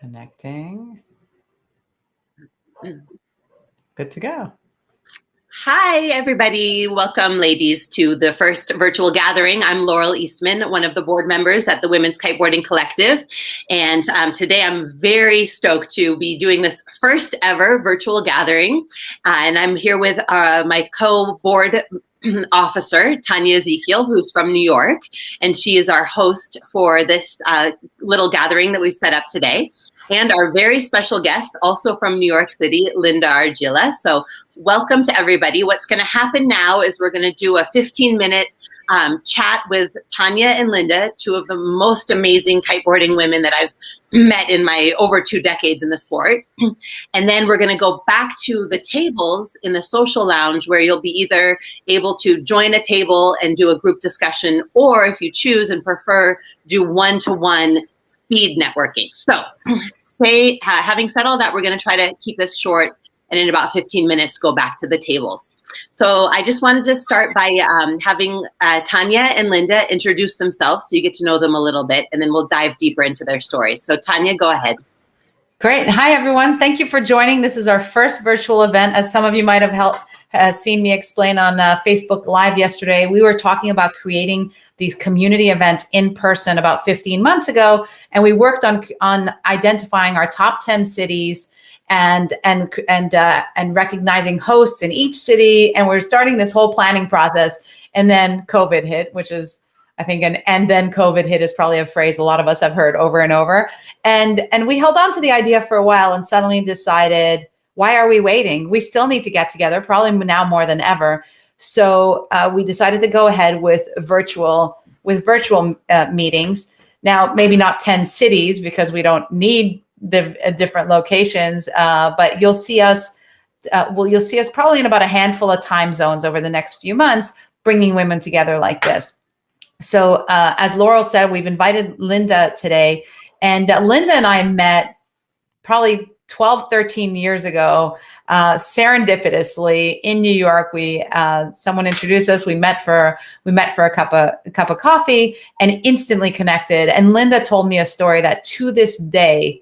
Connecting. Good to go. Hi, everybody. Welcome, ladies, to the first virtual gathering. I'm Laurel Eastman, one of the board members at the Women's Kiteboarding Collective. And today I'm very stoked to be doing this first ever virtual gathering. And I'm here with my co-board officer, Tanya Ezekiel, who's from New York. And she is our host for this little gathering that we've set up today. And our very special guest, also from New York City, Linda Argila. So welcome to everybody. What's going to happen now is we're going to do a 15-minute chat with Tanya and Linda, two of the most amazing kiteboarding women that I've met in my over 2 decades in the sport. And then we're going to go back to the tables in the social lounge where you'll be either able to join a table and do a group discussion, or if you choose and prefer, do one-to-one speed networking. So having said all that, we're going to try to keep this short and in about 15 minutes go back to the tables. So I just wanted to start by having Tanya and Linda introduce themselves so you get to know them a little bit, and then we'll dive deeper into their stories. So Tanya, go ahead. Great. Hi, everyone. Thank you for joining. This is our first virtual event. As some of you might have seen me explain on Facebook Live yesterday, we were talking about creating these community events in person about 15 months ago, and we worked on identifying our top 10 cities and recognizing hosts in each city. And we're starting this whole planning process. And then COVID hit, which is, I think, and then COVID hit is probably a phrase a lot of us have heard over and over. And we held on to the idea for a while and suddenly decided, why are we waiting? We still need to get together, probably now more than ever. So we decided to go ahead with virtual meetings. Now, maybe not 10 cities because we don't need the different locations, but you'll see us probably in about a handful of time zones over the next few months, bringing women together like this. So as Laurel said, we've invited Linda today, and Linda and I met probably 12, 13 years ago, serendipitously in New York. Someone introduced us. We met for a cup of coffee and instantly connected. And Linda told me a story that to this day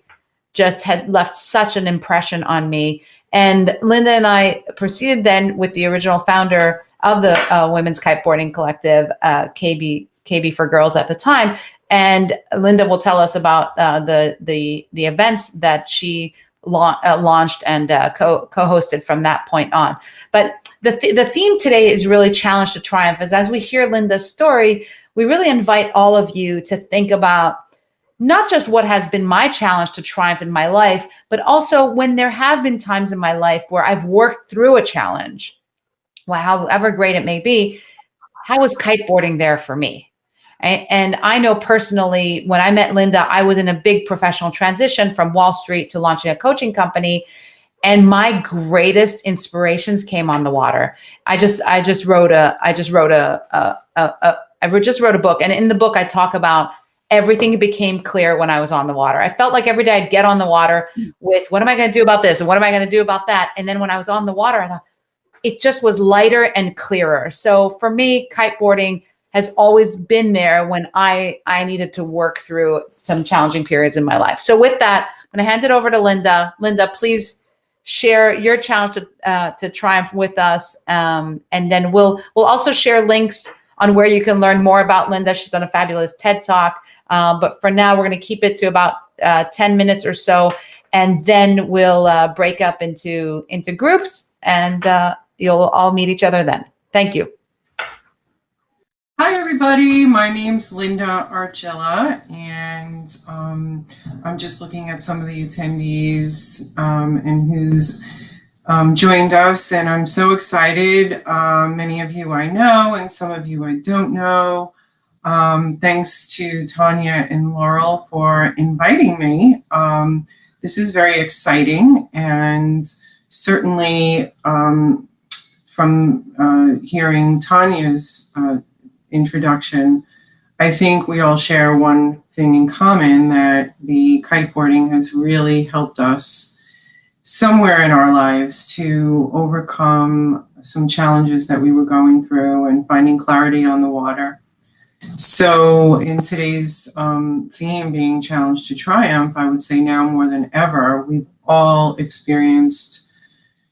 just had left such an impression on me. And Linda and I proceeded then with the original founder of the Women's Kiteboarding Collective, KB for Girls at the time. And Linda will tell us about the events that she launched and co-hosted from that point on. But the theme today is really Challenge to Triumph. As we hear Linda's story, we really invite all of you to think about not just what has been my challenge to triumph in my life, but also when there have been times in my life where I've worked through a challenge, however great it may be, how was kiteboarding there for me? And I know personally, when I met Linda, I was in a big professional transition from Wall Street to launching a coaching company. And my greatest inspirations came on the water. I just wrote a book. And in the book, I talk about everything became clear when I was on the water. I felt like every day I'd get on the water with, what am I going to do about this? And what am I going to do about that? And then when I was on the water, I thought it just was lighter and clearer. So for me, kiteboarding has always been there when I needed to work through some challenging periods in my life. So with that, I'm going to hand it over to Linda. Linda, please share your challenge to triumph with us. And then we'll also share links on where you can learn more about Linda. She's done a fabulous TED Talk. But for now, we're going to keep it to about 10 minutes or so. And then we'll break up into groups, and you'll all meet each other then. Thank you. Hi, everybody. My name's Linda Argila, and I'm just looking at some of the attendees and who's joined us, and I'm so excited. Many of you I know, and some of you I don't know. Thanks to Tanya and Laurel for inviting me. This is very exciting, and certainly from hearing Tanya's introduction, I think we all share one thing in common, that the kiteboarding has really helped us somewhere in our lives to overcome some challenges that we were going through and finding clarity on the water. So in today's theme being Challenge to Triumph, I would say now more than ever, we've all experienced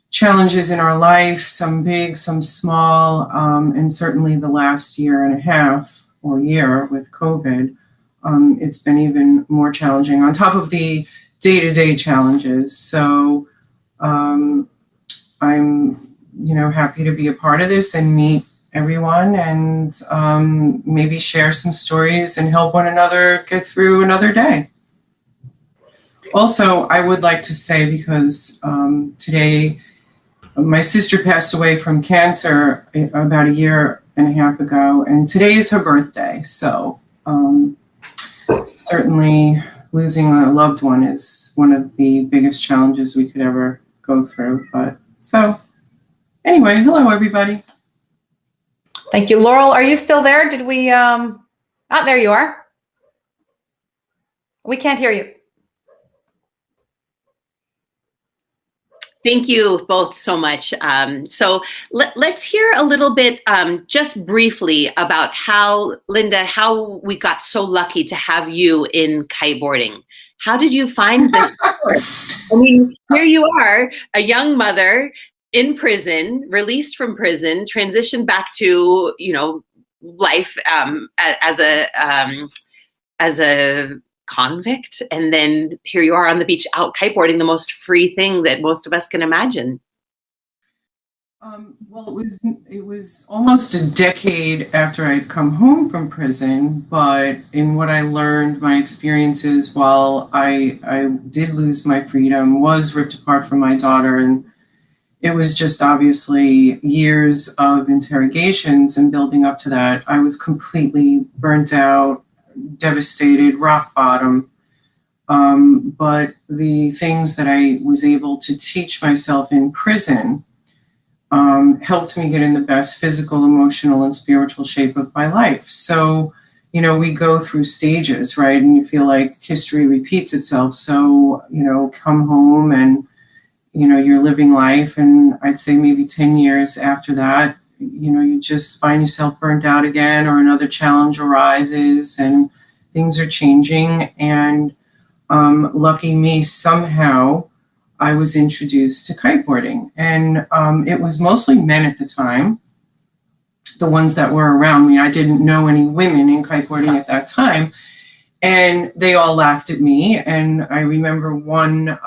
challenges in our life, some big, some small, and certainly the last year and a half or year with COVID, it's been even more challenging on top of the day-to-day challenges. So I'm, happy to be a part of this and meet everyone and maybe share some stories and help one another get through another day. Also, I would like to say, because today my sister passed away from cancer about a year and a half ago, and today is her birthday. So certainly losing a loved one is one of the biggest challenges we could ever go through. But so anyway, hello, everybody. Thank you. Laurel, are you still there? Did we, there you are. We can't hear you. Thank you both so much. So let's hear a little bit, just briefly, about Linda, how we got so lucky to have you in kiteboarding. How did you find this sport? I mean, here you are, a young mother in prison, released from prison, transitioned back to, life as a convict, and then here you are on the beach out kiteboarding, the most free thing that most of us can imagine. Well, it was almost a decade after I'd come home from prison, but in what I learned, my experiences while I did lose my freedom, was ripped apart from my daughter, and it was just obviously years of interrogations and building up to that. I was completely burnt out, devastated, rock bottom. But the things that I was able to teach myself in prison helped me get in the best physical, emotional, and spiritual shape of my life. So, we go through stages, right? And you feel like history repeats itself. So, come home and, you're living life. And I'd say maybe 10 years after that, you just find yourself burnt out again, or another challenge arises and things are changing. And lucky me, somehow I was introduced to kiteboarding. And it was mostly men at the time, the ones that were around me. I didn't know any women in kiteboarding at that time. And they all laughed at me. And I remember one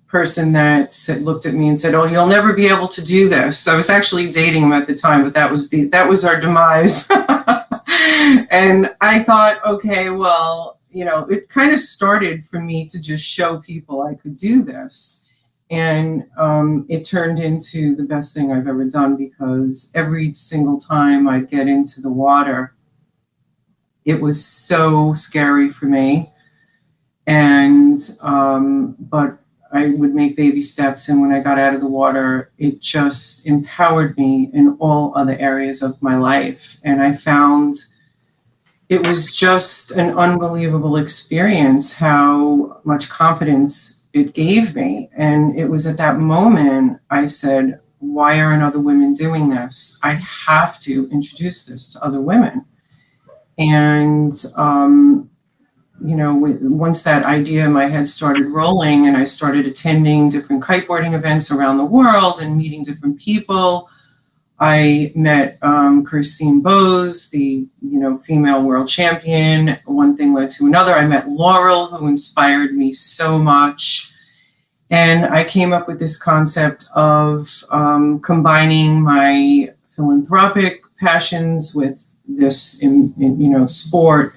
person that looked at me and said, "Oh, you'll never be able to do this." I was actually dating him at the time, but that was our demise. And I thought, okay, well, it kind of started for me to just show people I could do this. And it turned into the best thing I've ever done, because every single time I'd get into the water, it was so scary for me. And, but I would make baby steps. And when I got out of the water, it just empowered me in all other areas of my life. And I found it was just an unbelievable experience, how much confidence it gave me. And it was at that moment I said, why aren't other women doing this? I have to introduce this to other women. And, once that idea in my head started rolling and I started attending different kiteboarding events around the world and meeting different people, I met Christine Bose, the female world champion. One thing led to another. I met Laurel, who inspired me so much. And I came up with this concept of combining my philanthropic passions with this, sport,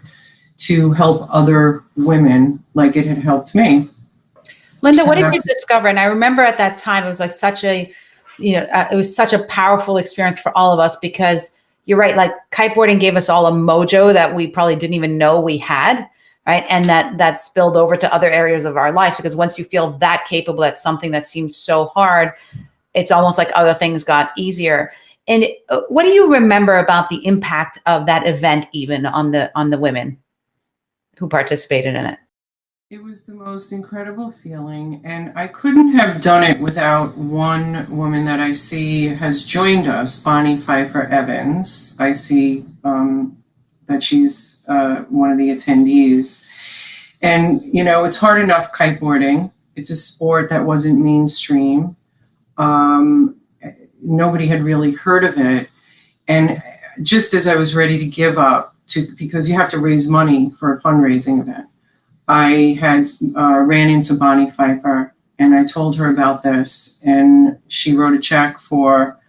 to help other women like it had helped me. Linda, what did you discover? And I remember at that time, it was like such a, it was such a powerful experience for all of us, because you're right, like kiteboarding gave us all a mojo that we probably didn't even know we had, right? And that spilled over to other areas of our lives, because once you feel that capable at something that seems so hard, it's almost like other things got easier. And what do you remember about the impact of that event, even on the women who participated in it? It was the most incredible feeling, and I couldn't have done it without one woman that I see has joined us, Bonnie Pfeiffer Evans. I see that she's one of the attendees. And, you know, it's hard enough kiteboarding. It's a sport that wasn't mainstream. Nobody had really heard of it. And just as I was ready to give up, because you have to raise money for a fundraising event, I had ran into Bonnie Pfeiffer and I told her about this, and she wrote a check for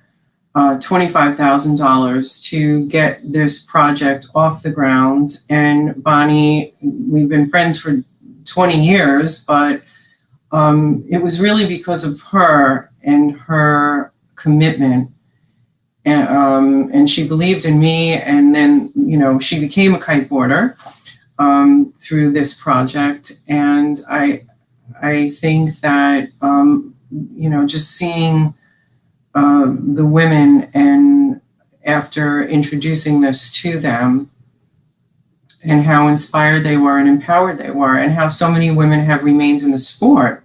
$25,000 to get this project off the ground. And Bonnie, we've been friends for 20 years, but it was really because of her and her commitment. And she believed in me, and then, you know, she became a kiteboarder through this project. And I think that, you know, just seeing the women, and after introducing this to them, and how inspired they were and empowered they were, and how so many women have remained in the sport,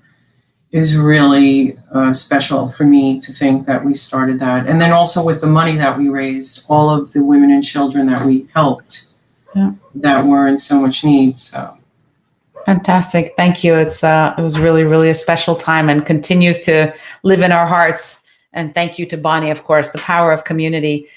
is really special for me to think that we started that. And then also with the money that we raised, all of the women and children that we helped, that were in so much need. So fantastic. Thank you. It was really, really a special time, and continues to live in our hearts. And thank you to Bonnie, of course, the power of community.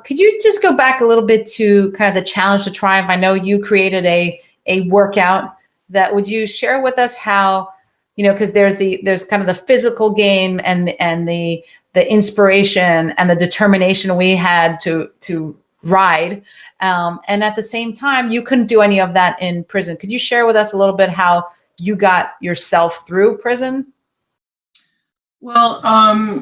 Could you just go back a little bit to kind of the Challenge to Triumph? I know you created a workout that, would you share with us how, you know, because there's kind of the physical game and the inspiration and the determination we had to ride. And at the same time, you couldn't do any of that in prison. Could you share with us a little bit how you got yourself through prison? Well,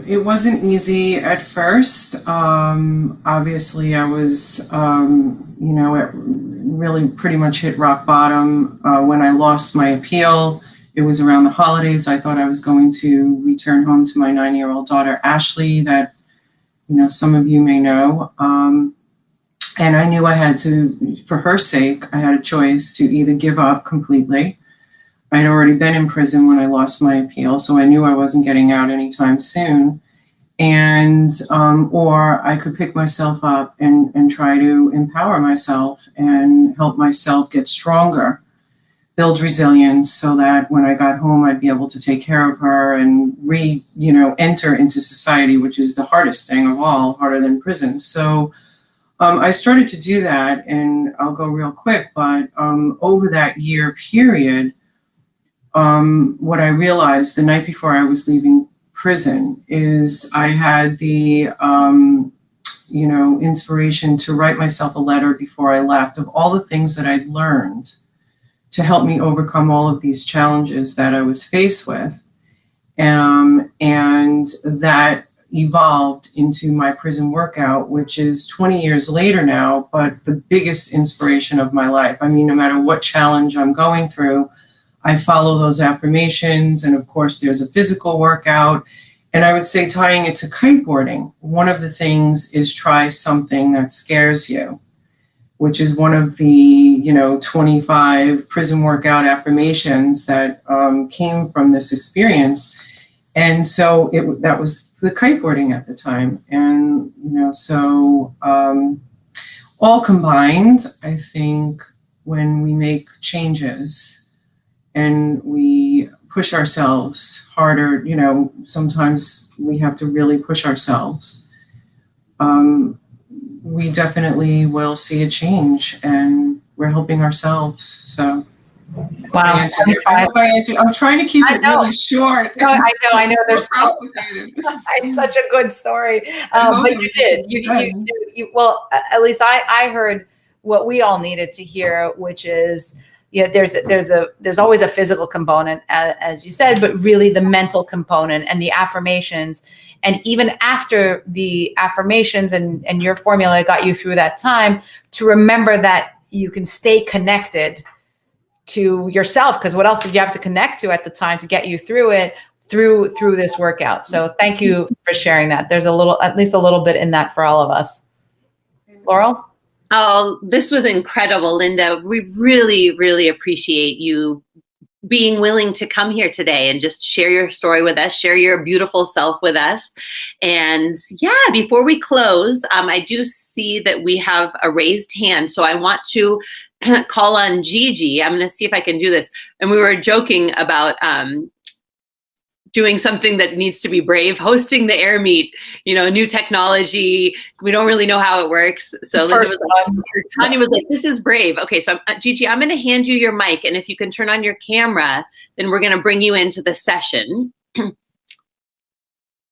it wasn't easy at first. Obviously, I was, you know, it really pretty much hit rock bottom when I lost my appeal. It was around the holidays. I thought I was going to return home to my 9-year-old daughter, Ashley, that, you know, some of you may know. And I knew I had to, for her sake, I had a choice to either give up completely. I'd already been in prison when I lost my appeal, so I knew I wasn't getting out anytime soon. And, or I could pick myself up and try to empower myself and help myself get stronger, build resilience, so that when I got home, I'd be able to take care of her and enter into society, which is the hardest thing of all, harder than prison. So I started to do that, and I'll go real quick, but over that year period, what I realized the night before I was leaving prison is I had the, inspiration to write myself a letter before I left of all the things that I'd learned to help me overcome all of these challenges that I was faced with. And that evolved into my prison workout, which is 20 years later now, but the biggest inspiration of my life. I mean, no matter what challenge I'm going through, I follow those affirmations. And of course, there's a physical workout. And I would say, tying it to kiteboarding, one of the things is try something that scares you, which is one of the 25 prison workout affirmations that came from this experience. And so that was the kiteboarding at the time. And, so all combined, I think when we make changes and we push ourselves harder, sometimes we have to really push ourselves. We definitely will see a change, and we're helping ourselves. So, wow. I hope I answered. I'm trying to keep it really short. No, I know. There's complicated. It's such a good story, but you did. You well, at least I heard what we all needed to hear, which is, there's always a physical component, as you said, but really the mental component and the affirmations. And even after the affirmations and your formula got you through that time, to remember that you can stay connected to yourself, because what else did you have to connect to at the time to get you through it, through this workout? So thank you for sharing that. There's at least a little bit in that for all of us. Laurel? Oh, this was incredible, Linda. We really, really appreciate you being willing to come here today and just share your story with us, share your beautiful self with us. And yeah, before we close, I do see that we have a raised hand. So I want to call on Gigi. I'm going to see if I can do this. And we were joking about doing something that needs to be brave, hosting the air meet, new technology. We don't really know how it works. So Linda was like, Tanya was like, this is brave. Okay, so Gigi, I'm gonna hand you your mic, and if you can turn on your camera, then we're gonna bring you into the session.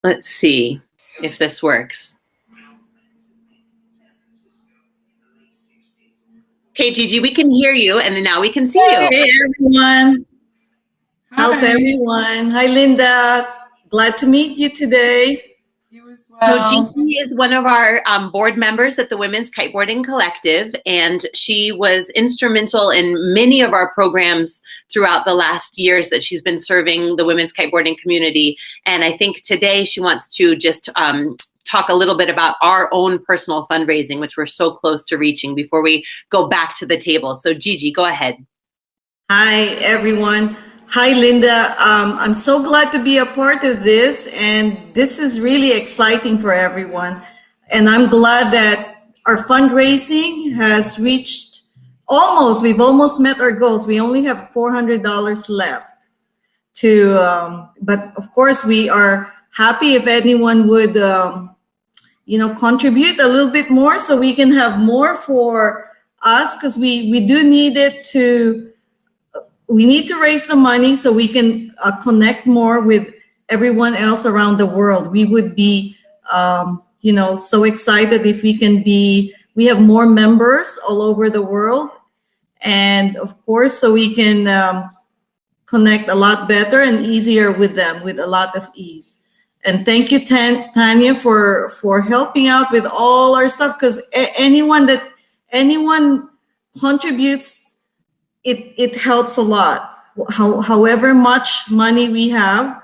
Let's see if this works. Okay, Gigi, we can hear you, and then now we can see you. Hey, everyone. How's everyone? Hi, Linda. Glad to meet you today. You as well. So Gigi is one of our board members at the Women's Kiteboarding Collective, and she was instrumental in many of our programs throughout the last years that she's been serving the women's kiteboarding community. And I think today she wants to just talk a little bit about our own personal fundraising, which we're so close to reaching before we go back to the table. So Gigi, go ahead. Hi, everyone. Hi, Linda. I'm so glad to be a part of this, and this is really exciting for everyone. And I'm glad that our fundraising has reached we've almost met our goals. We only have $400 left but of course we are happy if anyone would, contribute a little bit more so we can have more for us, because we do need it we need to raise the money so we can connect more with everyone else around the world. We would be, so excited if we have more members all over the world. And of course, so we can connect a lot better and easier with them with a lot of ease. And thank you, Tanya, for helping out with all our stuff, because anyone contributes, it helps a lot. However much money we have,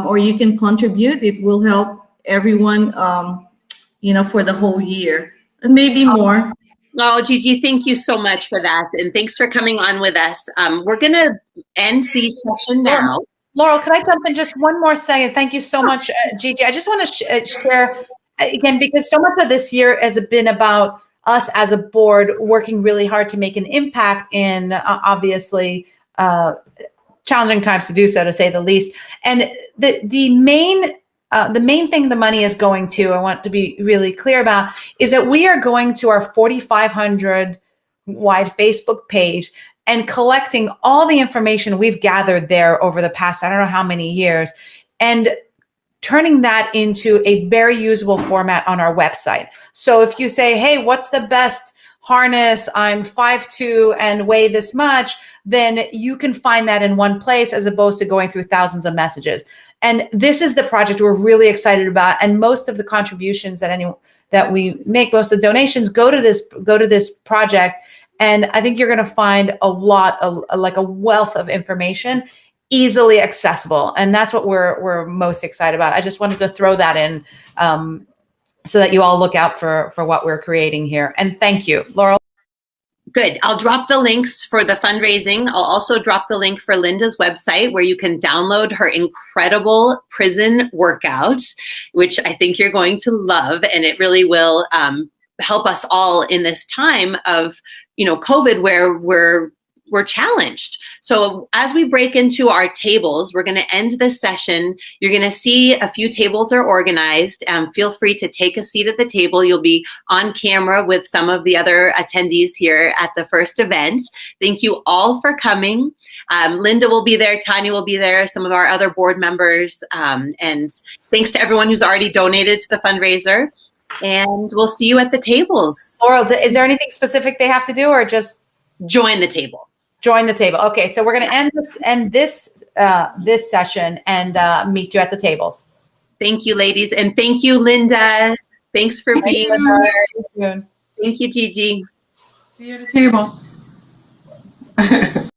or you can contribute, it will help everyone, for the whole year and maybe more. Oh, Gigi, thank you so much for that. And thanks for coming on with us. We're going to end the session now. Laurel, can I jump in just one more second? Thank you so much, Gigi. I just want to share, again, because so much of this year has been about us as a board working really hard to make an impact in obviously challenging times to do so, to say the least. And the main thing the money is going to, I want to be really clear about, is that we are going to our 4,500 wide Facebook page and collecting all the information we've gathered there over the past, I don't know how many years, and turning that into a very usable format on our website. So if you say, hey, what's the best harness? I'm 5'2" and weigh this much, then you can find that in one place as opposed to going through thousands of messages. And this is the project we're really excited about. And most of the contributions that we make, most of the donations go to this project. And I think you're going to find a lot of like a wealth of information easily accessible. And that's what we're most excited about. I just wanted to throw that in so that you all look out for what we're creating here. And thank you, Laurel. Good. I'll drop the links for the fundraising. I'll also drop the link for Linda's website where you can download her incredible prison workouts, which I think you're going to love. And it really will help us all in this time of, COVID, where we're challenged. So as we break into our tables, we're going to end this session. You're going to see a few tables are organized. Feel free to take a seat at the table. You'll be on camera with some of the other attendees here at the first event. Thank you all for coming. Linda will be there. Tanya will be there. Some of our other board members. And thanks to everyone who's already donated to the fundraiser. And we'll see you at the tables. Laurel, is there anything specific they have to do or just join the table? Join the table. Okay, so we're going to end this session and meet you at the tables. Thank you, ladies, and thank you, Linda. Thanks for being here. Thank you, Gigi. See you at the table.